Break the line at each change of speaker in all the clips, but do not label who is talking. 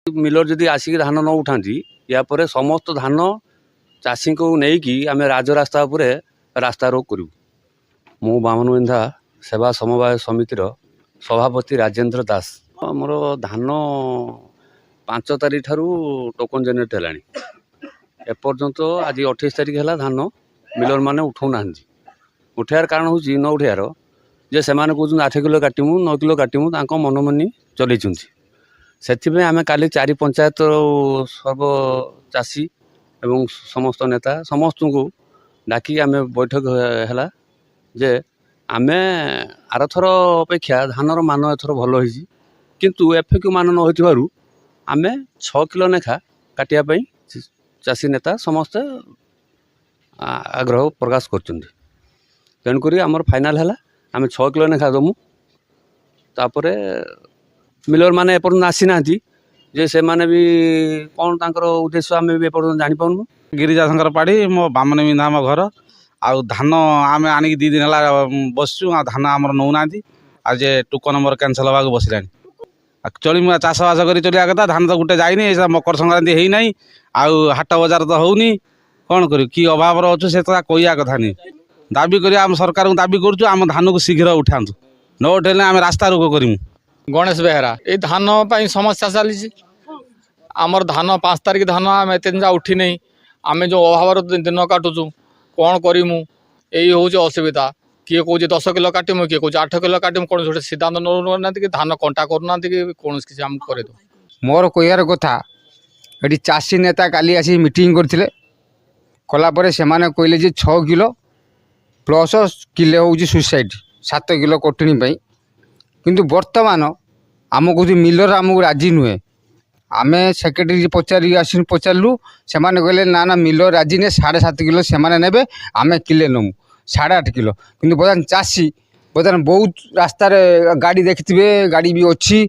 Miller जदि आसिक धान न उठा या पर समस्त धान चाषी को लेकिन आम राजरास्ता रास्ता रोक करूँ। मु बामनबिंधा सेवा समवाय समितिर सभापति राजेन्द्र दास। आमर धान 5 तारीख ठारू टोकन जेनेट है एपर्यंत आज 28 तारीख है धान मिलर मैंने उठाऊ ना उठार कारण हूँ न उठार जे से कहते 8 किलो काटमु 9 किलो काटमु मनमानी चलते से आम काली 4 पंचायत सर्व चाषी एवं समस्त नेता समस्त को डाकी आम बैठक है जे आम आरथर अपेक्षा धानर मान एथर भल होती किंतु एफएक्यू मान न हो आम 6 किलो लेखा काटापी चाषी नेता समस्ते आग्रह प्रकाश करुँक आमर फाइनाल है आम 6 किलो लेखा दमु तापर मिलर माने एपर्यंत आसी ना जे से माने भी कौन तांकर उद्देश्य आम भी एपर्यंत जापारूँ।
गिरिजा शंकर पाड़ी मो बामनबिंधा आम घर आउ धान आम आनिक 2 दिन है बसचु धान आमर नौना आज टोकन नंबर कैंसल होगा बसला एक्चुअली मुझे चाषबास कर चलिया कथा धान तो गोटे जाइनी मकर संक्रांति है ना आउ हाट बजार तो होनी कौन कर कि अभाव अच्छे से कहया कथा नहीं दाबी कर आम सरकार को दाबी करूँ आम धान को शीघ्र उठातु न उठेले आम रास्ता रोक करूँ।
गणेश बेहरा ये धान पर समस्या चली आमर धान 5 तारीख धान आम एत उठी नहीं आम जो अभाव दिन काटुचु कौन करूँ यही हूँ असुविधा किए कौन 10 किलो काटमु किए कौन 8 किलो काटमु कौन गोटे सिद्धांत नौना कि धान कंटा करूना कि कौन किसी आम कर
मोर कहर कथा ये चाषी नेता काली आसी मीटिंग करते कलापर से कहले 6 किलो प्लस किले हूँ सुसाइड 7 किलो कटनी किंतु बर्तमान आम कह मिलर आमको राजी नुहे आम सेक्रेटरी पचारि आस पचारू से कहले ना ना मिलर राजी ने 7.5 किलो से ने आम किले नमु 8.5 किलो किंतु बर्तमान चाषी बर्तमान बहुत रास्तार गाड़ी देखिथे गाड़ी भी अच्छी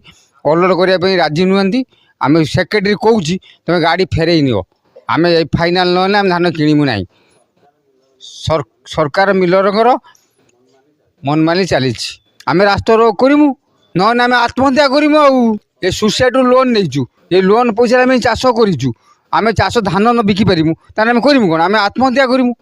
ऑर्डर करने राजी नुहति आम सेक्रेटरी कौच तुम गाड़ी फेरई नियो आम फाइनाल ना आम धान किणमु ना सरकार मिलर मनमानी चली आम रास्ता रोक करूँ ना आम आत्महत्या करूँ आ सुसाइड लोन नहीं ये लोन पैसा आम चाष करूँ आम चाष धान न बिकी पारूँ ताम करूँ कौन आम आत्महत्या करूँ।